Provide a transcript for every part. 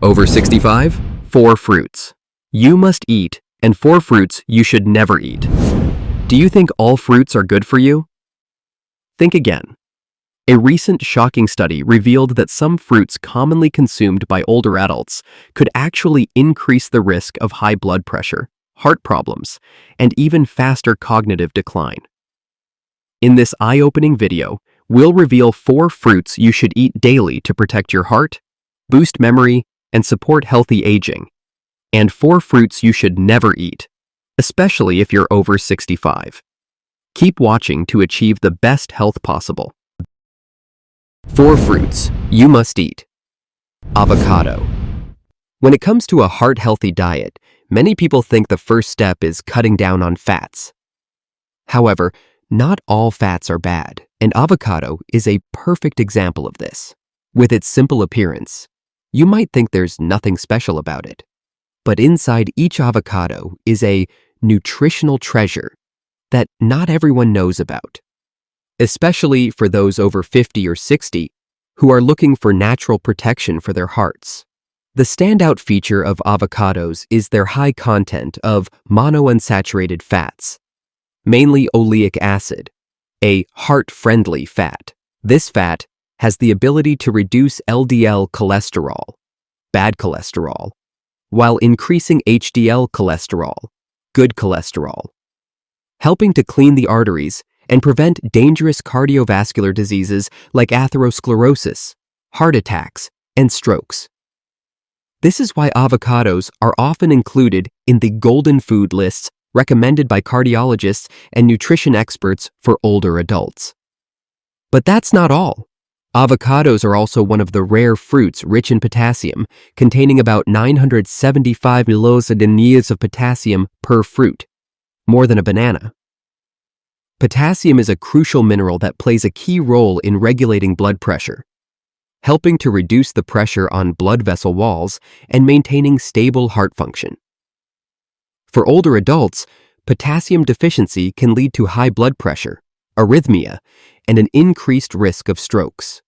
Over 65? 4 fruits you must eat and 4 fruits you should never eat. Do you think all fruits are good for you? Think again. A recent shocking study revealed that some fruits commonly consumed by older adults could actually increase the risk of high blood pressure, heart problems, and even faster cognitive decline. In this eye-opening video, we'll reveal 4 fruits you should eat daily to protect your heart, boost memory, and support healthy aging, and 4 fruits you should never eat, especially if you're over 65. Keep watching to achieve the best health possible. 4 fruits you must eat. Avocado. When it comes to a heart-healthy diet, many people think the first step is cutting down on fats. However, not all fats are bad, and avocado is a perfect example of this. With its simple appearance, you might think there's nothing special about it. But inside each avocado is a nutritional treasure that not everyone knows about, especially for those over 50 or 60 who are looking for natural protection for their hearts. The standout feature of avocados is their high content of monounsaturated fats, mainly oleic acid, a heart-friendly fat. This fat has the ability to reduce LDL cholesterol, bad cholesterol, while increasing HDL cholesterol, good cholesterol, helping to clean the arteries and prevent dangerous cardiovascular diseases like atherosclerosis, heart attacks, and strokes. This is why avocados are often included in the golden food lists recommended by cardiologists and nutrition experts for older adults. But that's not all. Avocados are also one of the rare fruits rich in potassium, containing about 975 milliliters of potassium per fruit, more than a banana. Potassium is a crucial mineral that plays a key role in regulating blood pressure, helping to reduce the pressure on blood vessel walls and maintaining stable heart function. For older adults, potassium deficiency can lead to high blood pressure, arrhythmia, and an increased risk of strokes.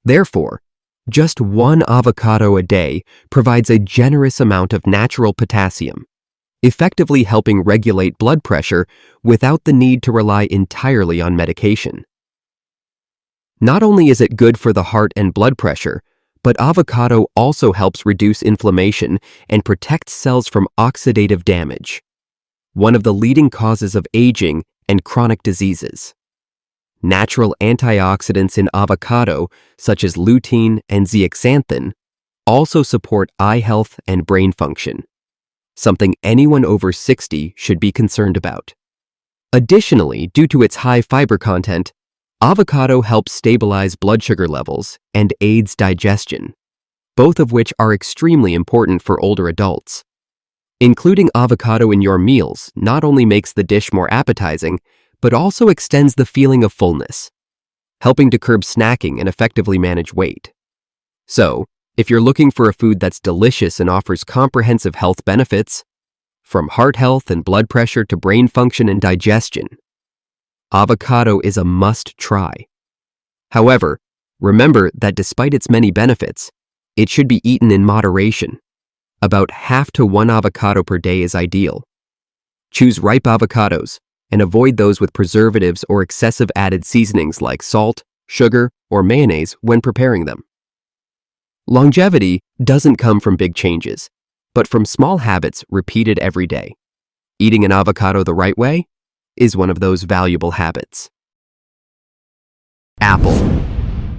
Therefore, just 1 avocado a day provides a generous amount of natural potassium, effectively helping regulate blood pressure without the need to rely entirely on medication. Not only is it good for the heart and blood pressure, but avocado also helps reduce inflammation and protects cells from oxidative damage, one of the leading causes of aging and chronic diseases. Natural antioxidants in avocado, such as lutein and zeaxanthin, also support eye health and brain function, something anyone over 60 should be concerned about. Additionally, due to its high fiber content, avocado helps stabilize blood sugar levels and aids digestion, both of which are extremely important for older adults. Including avocado in your meals not only makes the dish more appetizing, but also extends the feeling of fullness, helping to curb snacking and effectively manage weight. So, if you're looking for a food that's delicious and offers comprehensive health benefits, from heart health and blood pressure to brain function and digestion, avocado is a must-try. However, remember that despite its many benefits, it should be eaten in moderation. About half to 1 avocado per day is ideal. Choose ripe avocados and avoid those with preservatives or excessive added seasonings like salt, sugar, or mayonnaise when preparing them. Longevity doesn't come from big changes, but from small habits repeated every day. Eating an avocado the right way is one of those valuable habits. Apple.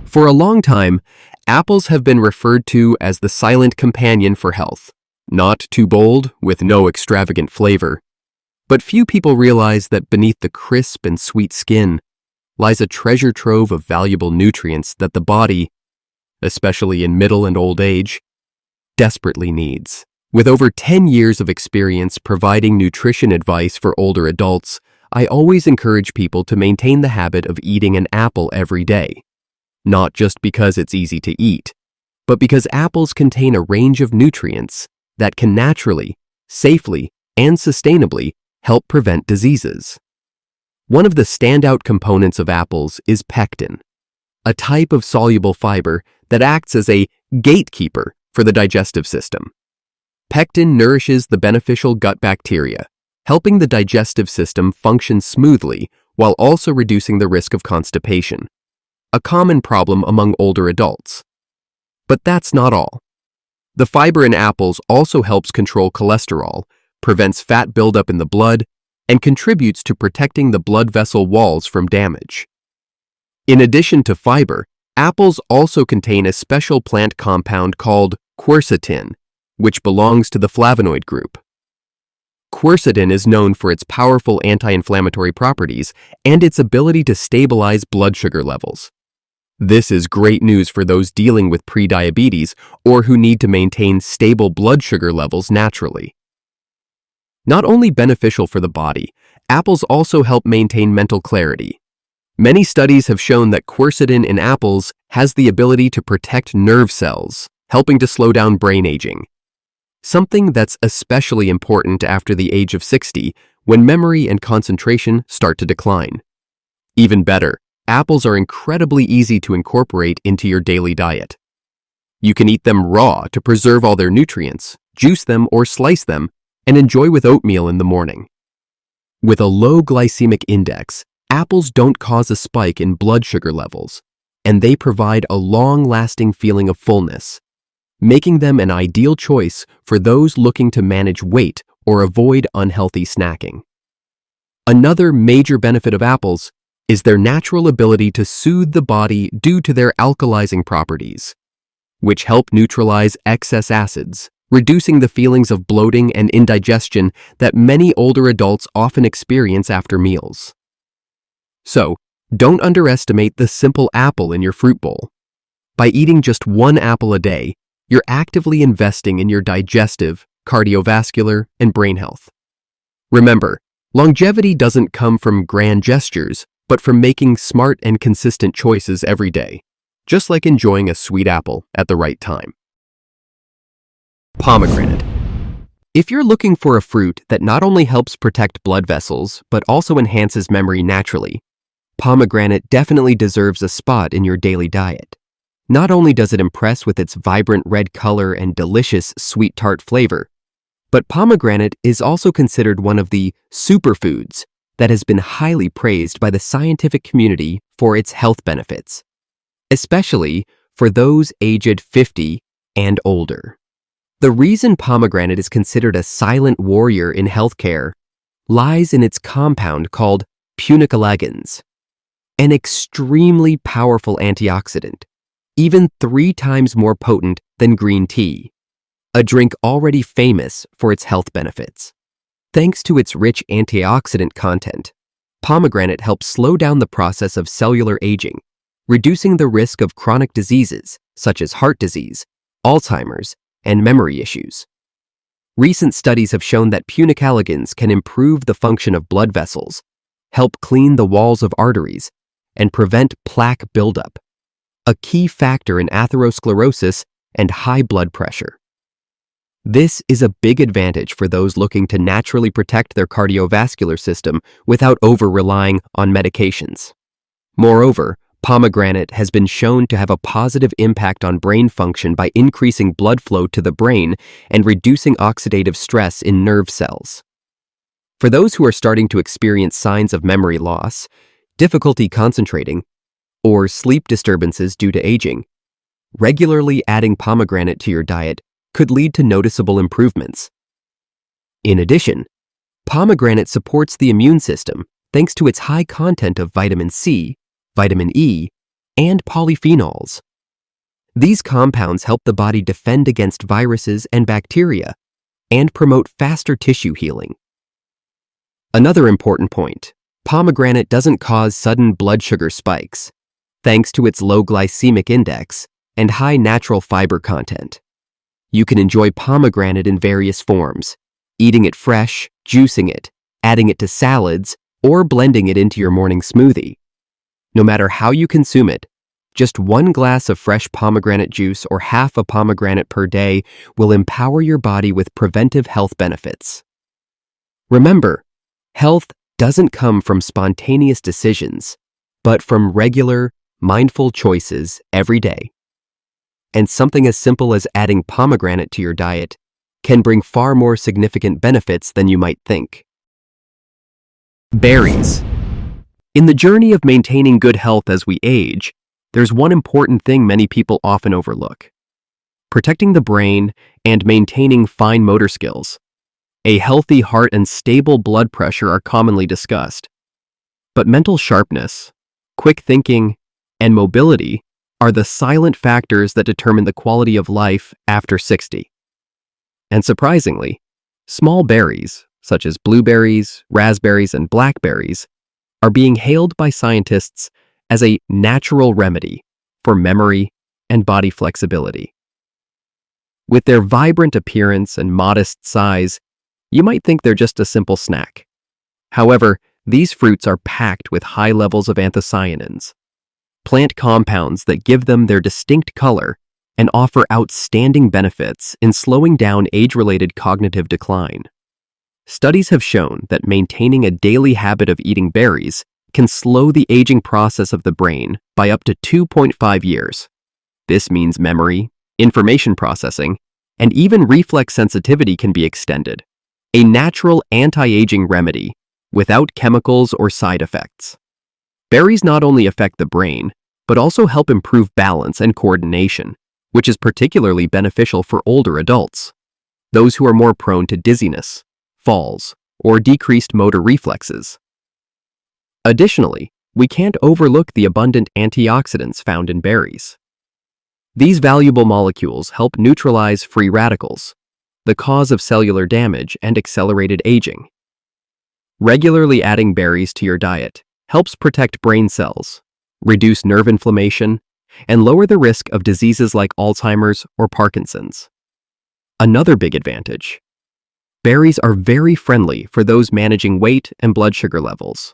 For a long time, apples have been referred to as the silent companion for health. Not too bold, with no extravagant flavor. But few people realize that beneath the crisp and sweet skin lies a treasure trove of valuable nutrients that the body, especially in middle and old age, desperately needs. With over 10 years of experience providing nutrition advice for older adults, I always encourage people to maintain the habit of eating an apple every day. Not just because it's easy to eat, but because apples contain a range of nutrients that can naturally, safely, and sustainably help prevent diseases. One of the standout components of apples is pectin, a type of soluble fiber that acts as a gatekeeper for the digestive system. Pectin nourishes the beneficial gut bacteria, helping the digestive system function smoothly while also reducing the risk of constipation, a common problem among older adults. But that's not all. The fiber in apples also helps control cholesterol, prevents fat buildup in the blood, and contributes to protecting the blood vessel walls from damage. In addition to fiber, apples also contain a special plant compound called quercetin, which belongs to the flavonoid group. Quercetin is known for its powerful anti-inflammatory properties and its ability to stabilize blood sugar levels. This is great news for those dealing with prediabetes or who need to maintain stable blood sugar levels naturally. Not only beneficial for the body, apples also help maintain mental clarity. Many studies have shown that quercetin in apples has the ability to protect nerve cells, helping to slow down brain aging. Something that's especially important after the age of 60, when memory and concentration start to decline. Even better, apples are incredibly easy to incorporate into your daily diet. You can eat them raw to preserve all their nutrients, juice them or slice them, and enjoy with oatmeal in the morning. With a low glycemic index, apples don't cause a spike in blood sugar levels, and they provide a long-lasting feeling of fullness, making them an ideal choice for those looking to manage weight or avoid unhealthy snacking. Another major benefit of apples is their natural ability to soothe the body due to their alkalizing properties, which help neutralize excess acids, reducing the feelings of bloating and indigestion that many older adults often experience after meals. So, don't underestimate the simple apple in your fruit bowl. By eating just one apple a day, you're actively investing in your digestive, cardiovascular, and brain health. Remember, longevity doesn't come from grand gestures, but from making smart and consistent choices every day, just like enjoying a sweet apple at the right time. Pomegranate. If you're looking for a fruit that not only helps protect blood vessels, but also enhances memory naturally, pomegranate definitely deserves a spot in your daily diet. Not only does it impress with its vibrant red color and delicious sweet tart flavor, but pomegranate is also considered one of the superfoods that has been highly praised by the scientific community for its health benefits, especially for those aged 50 and older. The reason pomegranate is considered a silent warrior in healthcare lies in its compound called punicalagins, an extremely powerful antioxidant, even 3 times more potent than green tea, a drink already famous for its health benefits. Thanks to its rich antioxidant content, pomegranate helps slow down the process of cellular aging, reducing the risk of chronic diseases such as heart disease, Alzheimer's, and memory issues. Recent studies have shown that punicalagins can improve the function of blood vessels, help clean the walls of arteries, and prevent plaque buildup, a key factor in atherosclerosis and high blood pressure. This is a big advantage for those looking to naturally protect their cardiovascular system without over-relying on medications. Moreover, pomegranate has been shown to have a positive impact on brain function by increasing blood flow to the brain and reducing oxidative stress in nerve cells. For those who are starting to experience signs of memory loss, difficulty concentrating, or sleep disturbances due to aging, regularly adding pomegranate to your diet could lead to noticeable improvements. In addition, pomegranate supports the immune system thanks to its high content of vitamin C, vitamin E, and polyphenols. These compounds help the body defend against viruses and bacteria and promote faster tissue healing. Another important point, pomegranate doesn't cause sudden blood sugar spikes, thanks to its low glycemic index and high natural fiber content. You can enjoy pomegranate in various forms, eating it fresh, juicing it, adding it to salads, or blending it into your morning smoothie. No matter how you consume it, just 1 glass of fresh pomegranate juice or half a pomegranate per day will empower your body with preventive health benefits. Remember, health doesn't come from spontaneous decisions, but from regular, mindful choices every day. and something as simple as adding pomegranate to your diet can bring far more significant benefits than you might think. Berries. In the journey of maintaining good health as we age, there's one important thing many people often overlook: protecting the brain and maintaining fine motor skills. A healthy heart and stable blood pressure are commonly discussed, but mental sharpness, quick thinking, and mobility are the silent factors that determine the quality of life after 60. And surprisingly, small berries, such as blueberries, raspberries, and blackberries, are being hailed by scientists as a natural remedy for memory and body flexibility. With their vibrant appearance and modest size, you might think they're just a simple snack. However, these fruits are packed with high levels of anthocyanins, plant compounds that give them their distinct color and offer outstanding benefits in slowing down age-related cognitive decline. Studies have shown that maintaining a daily habit of eating berries can slow the aging process of the brain by up to 2.5 years. This means memory, information processing, and even reflex sensitivity can be extended. A natural anti-aging remedy without chemicals or side effects. Berries not only affect the brain, but also help improve balance and coordination, which is particularly beneficial for older adults, those who are more prone to dizziness, falls, or decreased motor reflexes. Additionally, we can't overlook the abundant antioxidants found in berries. These valuable molecules help neutralize free radicals, the cause of cellular damage and accelerated aging. Regularly adding berries to your diet helps protect brain cells, reduce nerve inflammation, and lower the risk of diseases like Alzheimer's or Parkinson's. Another big advantage: berries are very friendly for those managing weight and blood sugar levels.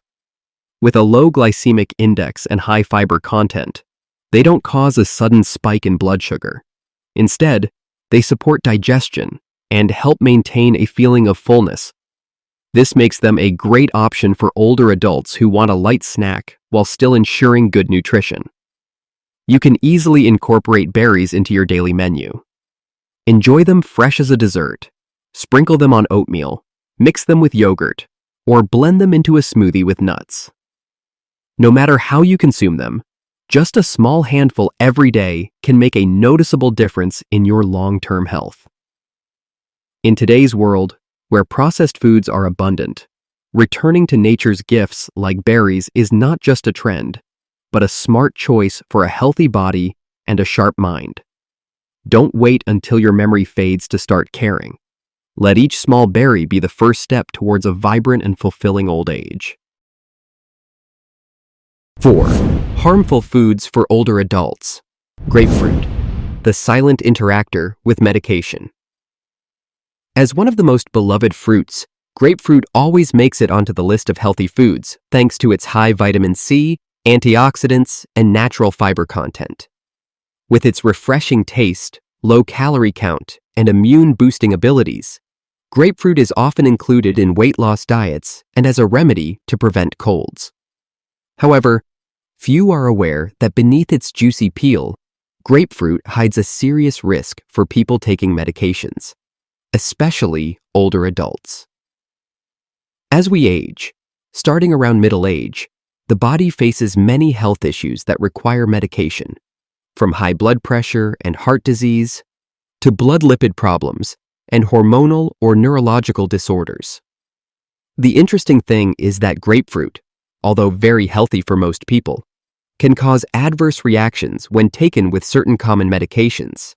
With a low glycemic index and high fiber content, they don't cause a sudden spike in blood sugar. Instead, they support digestion and help maintain a feeling of fullness. This makes them a great option for older adults who want a light snack while still ensuring good nutrition. You can easily incorporate berries into your daily menu. Enjoy them fresh as a dessert, sprinkle them on oatmeal, mix them with yogurt, or blend them into a smoothie with nuts. No matter how you consume them, just a small handful every day can make a noticeable difference in your long-term health. In today's world, where processed foods are abundant, returning to nature's gifts like berries is not just a trend, but a smart choice for a healthy body and a sharp mind. Don't wait until your memory fades to start caring. Let each small berry be the first step towards a vibrant and fulfilling old age. 4. Harmful foods for older adults. Grapefruit, the silent interactor with medication. As one of the most beloved fruits, grapefruit always makes it onto the list of healthy foods thanks to its high vitamin C, antioxidants, and natural fiber content. With its refreshing taste, low calorie count, and immune-boosting abilities, grapefruit is often included in weight loss diets and as a remedy to prevent colds. However, few are aware that beneath its juicy peel, grapefruit hides a serious risk for people taking medications, especially older adults. As we age, starting around middle age, the body faces many health issues that require medication, from high blood pressure and heart disease to blood lipid problems and hormonal or neurological disorders. The interesting thing is that grapefruit, although very healthy for most people, can cause adverse reactions when taken with certain common medications.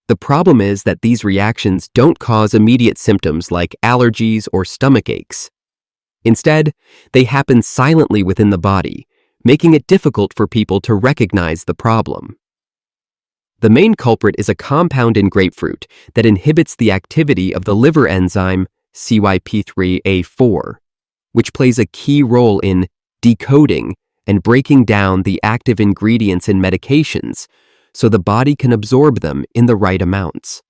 The problem is that these reactions don't cause immediate symptoms like allergies or stomach aches. Instead, they happen silently within the body, making it difficult for people to recognize the problem. The main culprit is a compound in grapefruit that inhibits the activity of the liver enzyme CYP3A4, which plays a key role in decoding and breaking down the active ingredients in medications so the body can absorb them in the right amounts.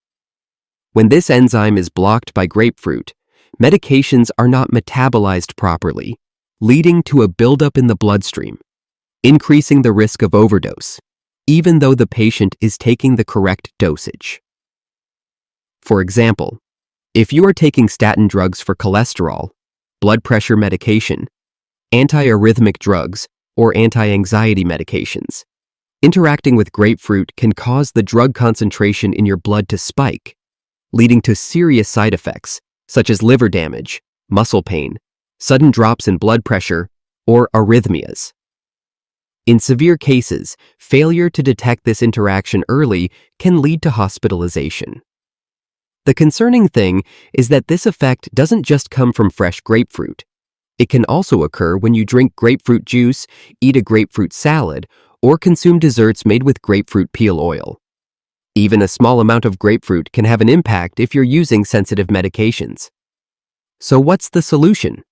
When this enzyme is blocked by grapefruit, medications are not metabolized properly, leading to a buildup in the bloodstream, increasing the risk of overdose even though the patient is taking the correct dosage. For example, if you are taking statin drugs for cholesterol, blood pressure medication, antiarrhythmic drugs, or anti-anxiety medications, interacting with grapefruit can cause the drug concentration in your blood to spike, leading to serious side effects such as liver damage, muscle pain, sudden drops in blood pressure, or arrhythmias. In severe cases, failure to detect this interaction early can lead to hospitalization. The concerning thing is that this effect doesn't just come from fresh grapefruit. It can also occur when you drink grapefruit juice, eat a grapefruit salad, or consume desserts made with grapefruit peel oil. Even a small amount of grapefruit can have an impact if you're using sensitive medications. So what's the solution?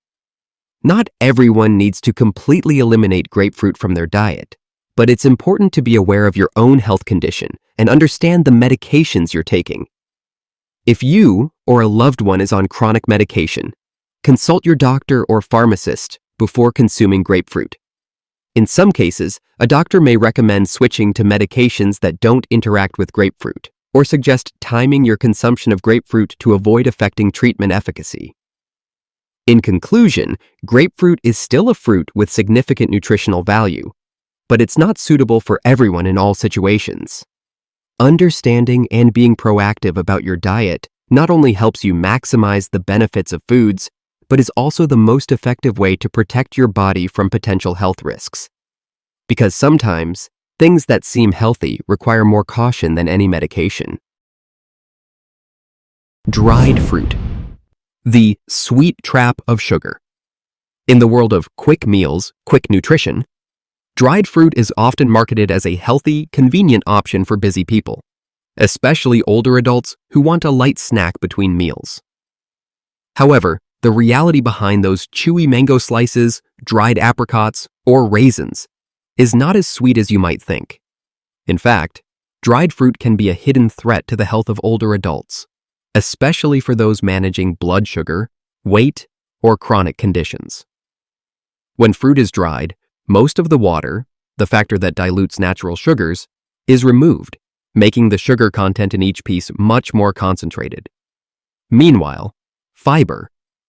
Not everyone needs to completely eliminate grapefruit from their diet, but it's important to be aware of your own health condition and understand the medications you're taking. If you or a loved one is on chronic medication, consult your doctor or pharmacist before consuming grapefruit. In some cases, a doctor may recommend switching to medications that don't interact with grapefruit, or suggest timing your consumption of grapefruit to avoid affecting treatment efficacy. In conclusion, grapefruit is still a fruit with significant nutritional value, but it's not suitable for everyone in all situations. Understanding and being proactive about your diet not only helps you maximize the benefits of foods, but is also the most effective way to protect your body from potential health risks. Because sometimes, things that seem healthy require more caution than any medication. Dried fruit. The sweet trap of sugar. In the world of quick meals, quick nutrition, dried fruit is often marketed as a healthy, convenient option for busy people, especially older adults who want a light snack between meals. However, the reality behind those chewy mango slices, dried apricots, or raisins is not as sweet as you might think. In fact, dried fruit can be a hidden threat to the health of older adults, especially for those managing blood sugar, weight, or chronic conditions. When fruit is dried, most of the water, the factor that dilutes natural sugars, is removed, making the sugar content in each piece much more concentrated. Meanwhile, fiber,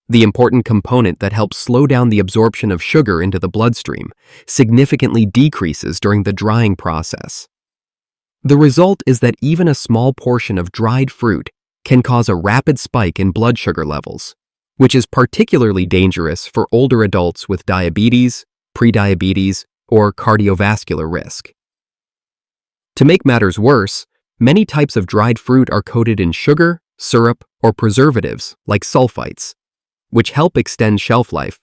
the important component that helps slow down the absorption of sugar into the bloodstream, significantly decreases during the drying process. The result is that even a small portion of dried fruit can cause a rapid spike in blood sugar levels, which is particularly dangerous for older adults with diabetes, prediabetes, or cardiovascular risk. To make matters worse, many types of dried fruit are coated in sugar, syrup, or preservatives like sulfites, which help extend shelf life,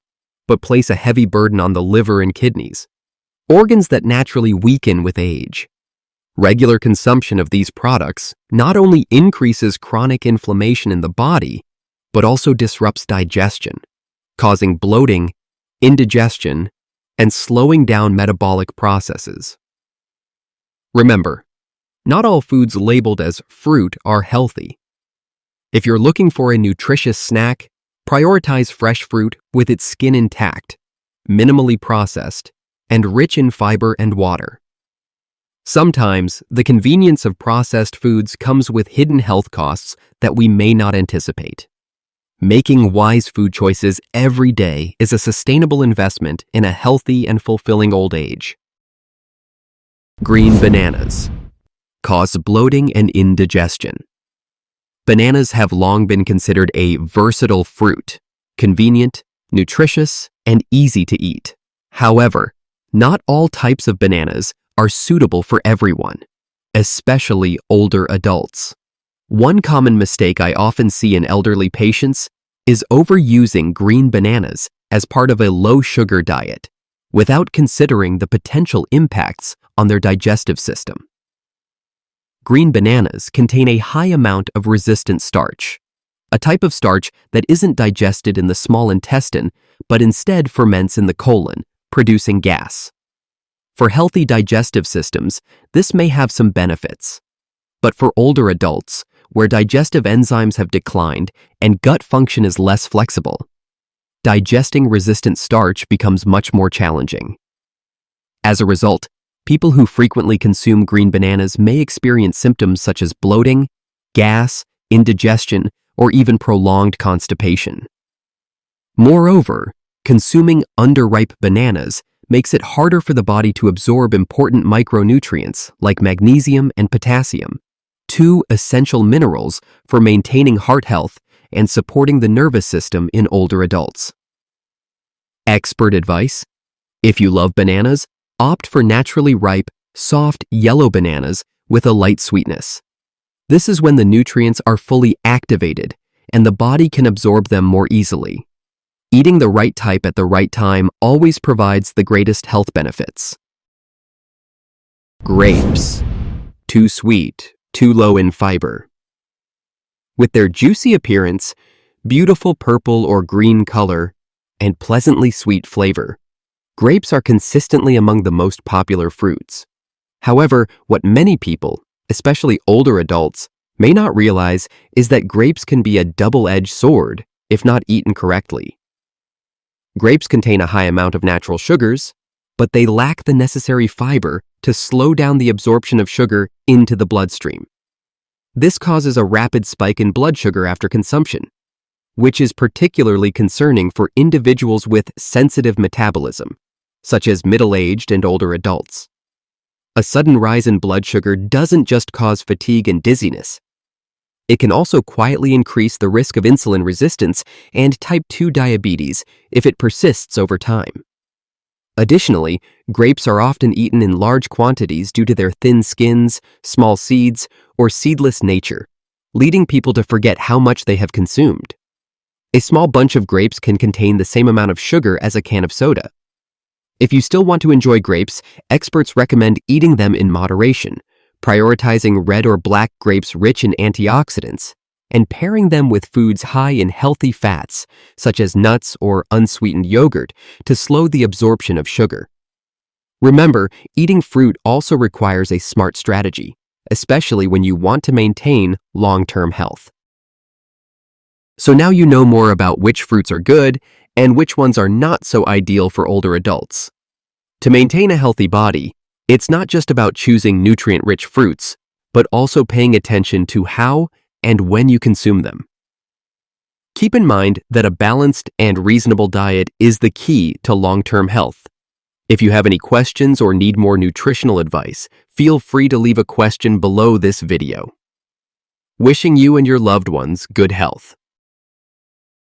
but place a heavy burden on the liver and kidneys, organs that naturally weaken with age. Regular consumption of these products not only increases chronic inflammation in the body, but also disrupts digestion, causing bloating, indigestion, and slowing down metabolic processes. Remember, not all foods labeled as fruit are healthy. If you're looking for a nutritious snack, prioritize fresh fruit with its skin intact, minimally processed, and rich in fiber and water. Sometimes, the convenience of processed foods comes with hidden health costs that we may not anticipate. Making wise food choices every day is a sustainable investment in a healthy and fulfilling old age. Green bananas cause bloating and indigestion. Bananas have long been considered a versatile fruit, convenient, nutritious, and easy to eat. However, not all types of bananas are suitable for everyone, especially older adults. One common mistake I often see in elderly patients is overusing green bananas as part of a low-sugar diet, without considering the potential impacts on their digestive system. Green bananas contain a high amount of resistant starch, a type of starch that isn't digested in the small intestine, but instead ferments in the colon, producing gas. For healthy digestive systems, this may have some benefits. But for older adults, where digestive enzymes have declined and gut function is less flexible, digesting resistant starch becomes much more challenging. As a result, People who frequently consume green bananas may experience symptoms such as bloating, gas, indigestion, or even prolonged constipation. Moreover, consuming underripe bananas makes it harder for the body to absorb important micronutrients like magnesium and potassium, two essential minerals for maintaining heart health and supporting the nervous system in older adults. Expert advice: if you love bananas, opt for naturally ripe, soft, yellow bananas with a light sweetness. This is when the nutrients are fully activated and the body can absorb them more easily. Eating the right type at the right time always provides the greatest health benefits. Grapes. Too sweet, too low in fiber. With their juicy appearance, beautiful purple or green color, and pleasantly sweet flavor, grapes are consistently among the most popular fruits. However, what many people, especially older adults, may not realize is that grapes can be a double-edged sword if not eaten correctly. Grapes contain a high amount of natural sugars, but they lack the necessary fiber to slow down the absorption of sugar into the bloodstream. This causes a rapid spike in blood sugar after consumption, which is particularly concerning for individuals with sensitive metabolism, such as middle-aged and older adults. A sudden rise in blood sugar doesn't just cause fatigue and dizziness. It can also quietly increase the risk of insulin resistance and type 2 diabetes if it persists over time. Additionally, grapes are often eaten in large quantities due to their thin skins, small seeds, or seedless nature, leading people to forget how much they have consumed. A small bunch of grapes can contain the same amount of sugar as a can of soda. If you still want to enjoy grapes, experts recommend eating them in moderation, prioritizing red or black grapes rich in antioxidants, and pairing them with foods high in healthy fats, such as nuts or unsweetened yogurt, to slow the absorption of sugar. Remember, eating fruit also requires a smart strategy, especially when you want to maintain long-term health. So now you know more about which fruits are good and which ones are not so ideal for older adults. To maintain a healthy body, it's not just about choosing nutrient-rich fruits, but also paying attention to how and when you consume them. Keep in mind that a balanced and reasonable diet is the key to long-term health. If you have any questions or need more nutritional advice, feel free to leave a question below this video. Wishing you and your loved ones good health.